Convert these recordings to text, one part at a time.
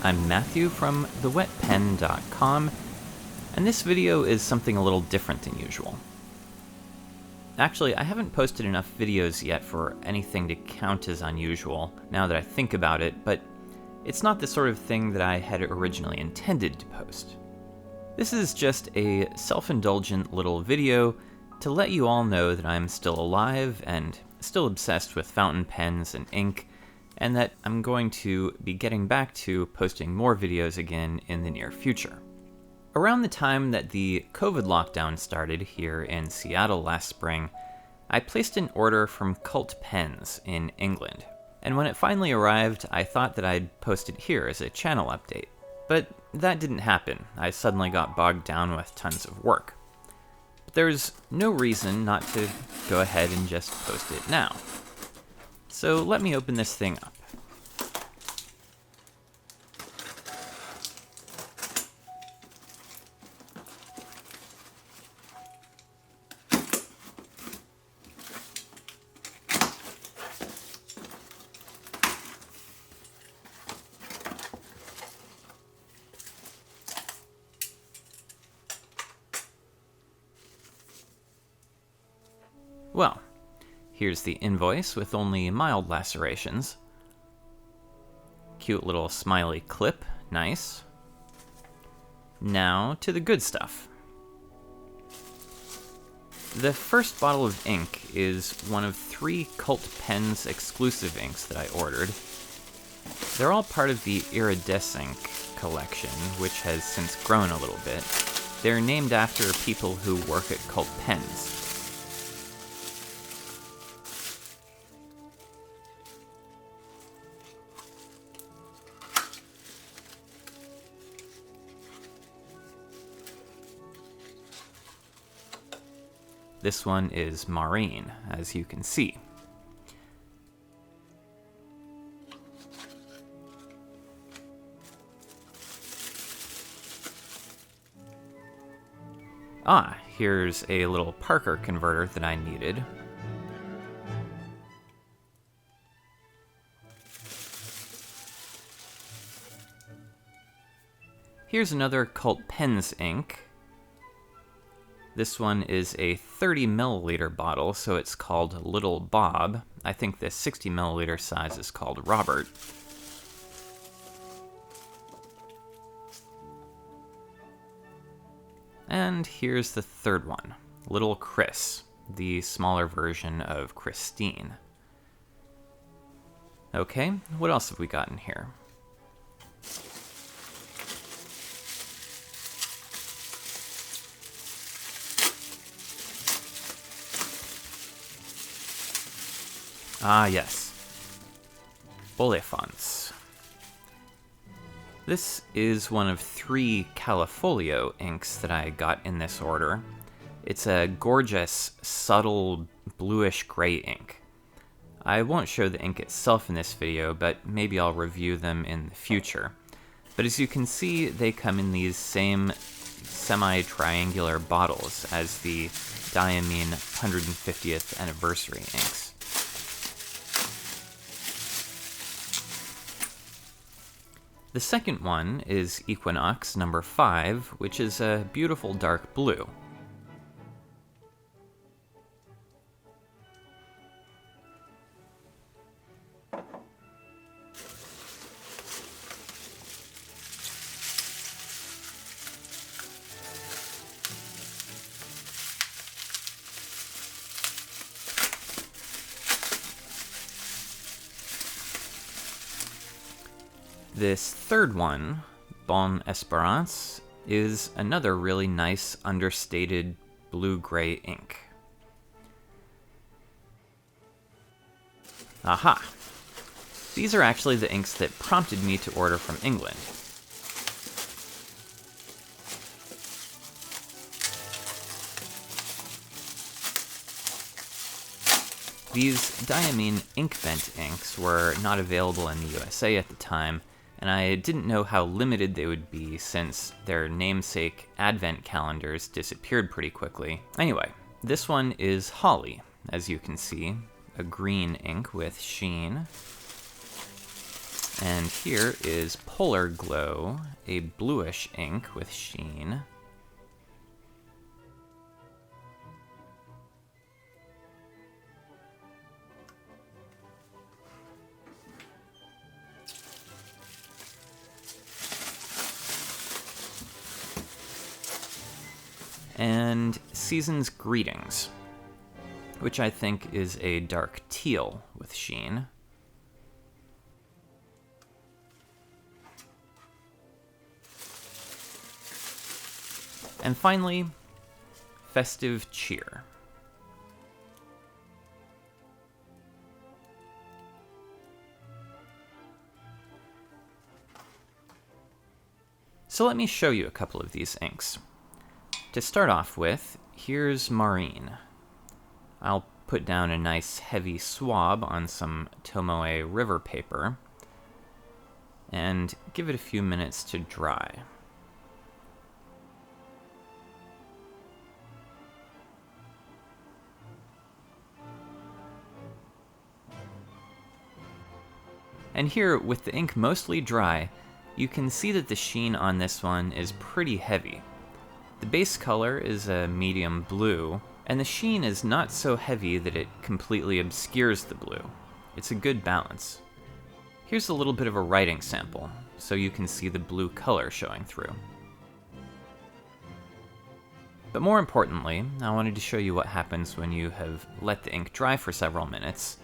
I'm Matthew from thewetpen.com, and this video is something a little different than usual. Actually, I haven't posted enough videos yet for anything to count as unusual, now that I think about it, but it's not the sort of thing that I had originally intended to post. This is just a self-indulgent little video to let you all know that I'm still alive and still obsessed with fountain pens and ink, and that I'm going to be getting back to posting more videos again in the near future. Around the time that the COVID lockdown started here in Seattle last spring, I placed an order from Cult Pens in England. And when it finally arrived, I thought that I'd post it here as a channel update. But that didn't happen. I suddenly got bogged down with tons of work. But there's no reason not to go ahead and just post it now. So let me open this thing up. Well, here's the invoice with only mild lacerations. Cute little smiley clip, nice. Now to the good stuff. The first bottle of ink is one of 3 Cult Pens exclusive inks that I ordered. They're all part of the Iridescink collection, which has since grown a little bit. They're named after people who work at Cult Pens. This one is Maureen, as you can see. Here's a little Parker converter that I needed. Here's another Cult Pens ink. This one is a 30 milliliter bottle, so it's called Little Bob. I think the 60 milliliter size is called Robert. And here's the third one, Little Chris, the smaller version of Christine. Okay, what else have we got in here? Yes. Olefants. This is one of 3 Callifolio inks that I got in this order. It's a gorgeous, subtle, bluish-gray ink. I won't show the ink itself in this video, but maybe I'll review them in the future. But as you can see, they come in these same semi-triangular bottles as the Diamine 150th anniversary inks. The second one is Equinox number 5, which is a beautiful dark blue. This third one, Bonne Espérance, is another really nice, understated blue-gray ink. Aha! These are actually the inks that prompted me to order from England. These Diamine Inkvent inks were not available in the USA at the time, and I didn't know how limited they would be since their namesake advent calendars disappeared pretty quickly. Anyway, this one is Holly, as you can see, a green ink with sheen. And here is Polar Glow, a bluish ink with sheen. And Season's Greetings, which I think is a dark teal with sheen. And finally, Festive Cheer. So let me show you a couple of these inks. To start off with, here's Maureen. I'll put down a nice heavy swab on some Tomoe river paper and give it a few minutes to dry. And here, with the ink mostly dry, you can see that the sheen on this one is pretty heavy. The base color is a medium blue, and the sheen is not so heavy that it completely obscures the blue. It's a good balance. Here's a little bit of a writing sample, so you can see the blue color showing through. But more importantly, I wanted to show you what happens when you have let the ink dry for several minutes.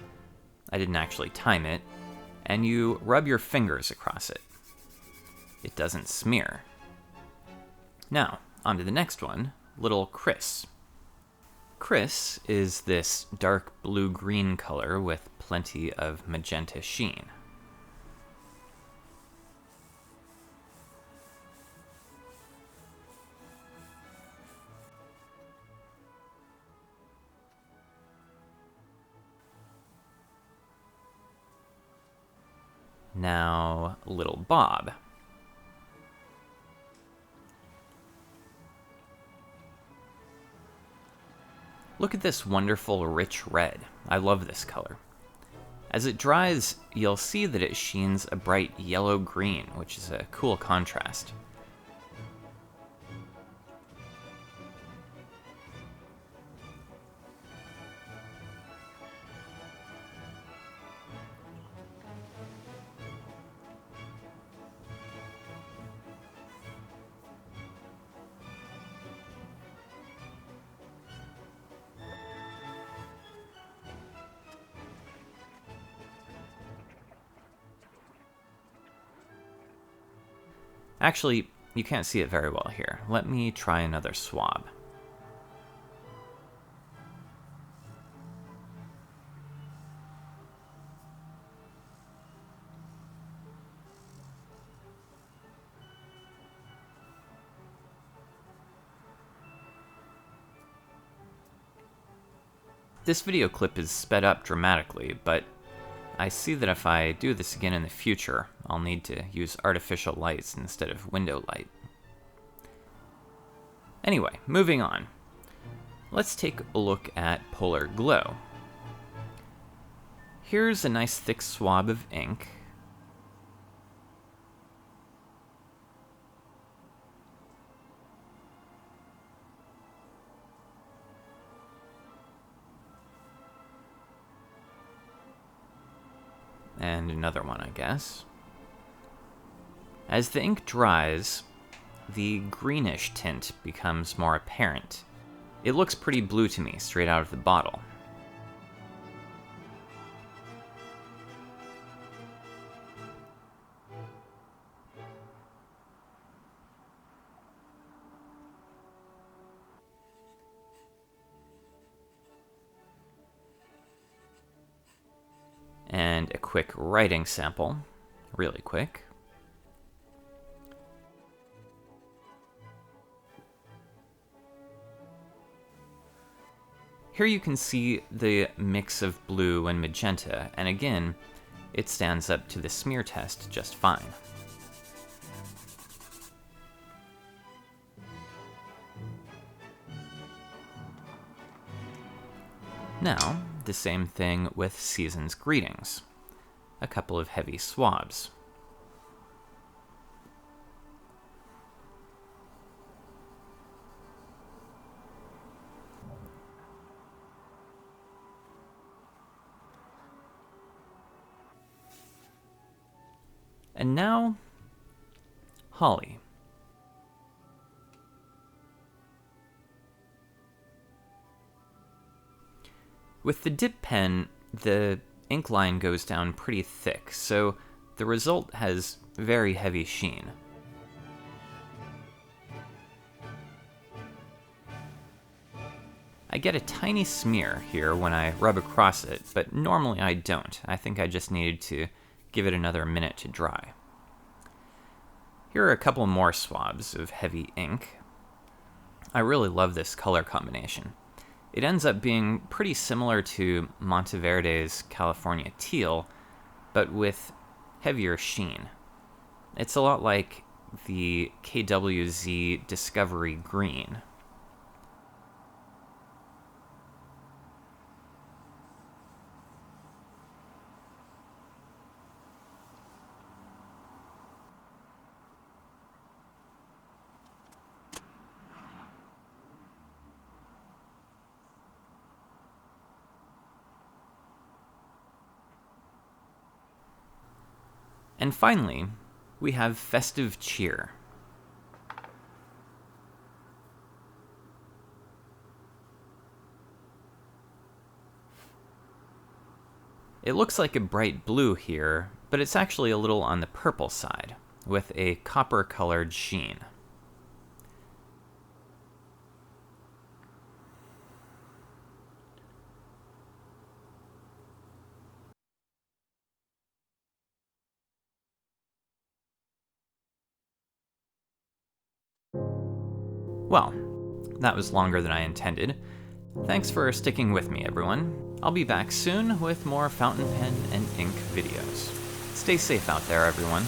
I didn't actually time it. And you rub your fingers across it. It doesn't smear. Now, on to the next one, Little Chris. Chris is this dark blue-green color with plenty of magenta sheen. Now, Little Bob. Look at this wonderful rich red. I love this color. As it dries, you'll see that it sheens a bright yellow-green, which is a cool contrast. Actually, you can't see it very well here. Let me try another swab. This video clip is sped up dramatically, but I see that if I do this again in the future, I'll need to use artificial lights instead of window light. Anyway, moving on. Let's take a look at Polar Glow. Here's a nice thick swab of ink. And another one, I guess. As the ink dries, the greenish tint becomes more apparent. It looks pretty blue to me straight out of the bottle. And a quick writing sample, really quick. Here you can see the mix of blue and magenta, and again, it stands up to the smear test just fine. Now, the same thing with Season's Greetings. A couple of heavy swabs. And now, Holly. With the dip pen, the ink line goes down pretty thick, so the result has very heavy sheen. I get a tiny smear here when I rub across it, but normally I don't. I think I just needed to give it another minute to dry. Here are a couple more swabs of heavy ink. I really love this color combination. It ends up being pretty similar to Monteverde's California Teal, but with heavier sheen. It's a lot like the KWZ Discovery Green. And finally, we have Festive Cheer. It looks like a bright blue here, but it's actually a little on the purple side, with a copper-colored sheen. Well, that was longer than I intended. Thanks for sticking with me, everyone. I'll be back soon with more fountain pen and ink videos. Stay safe out there, everyone.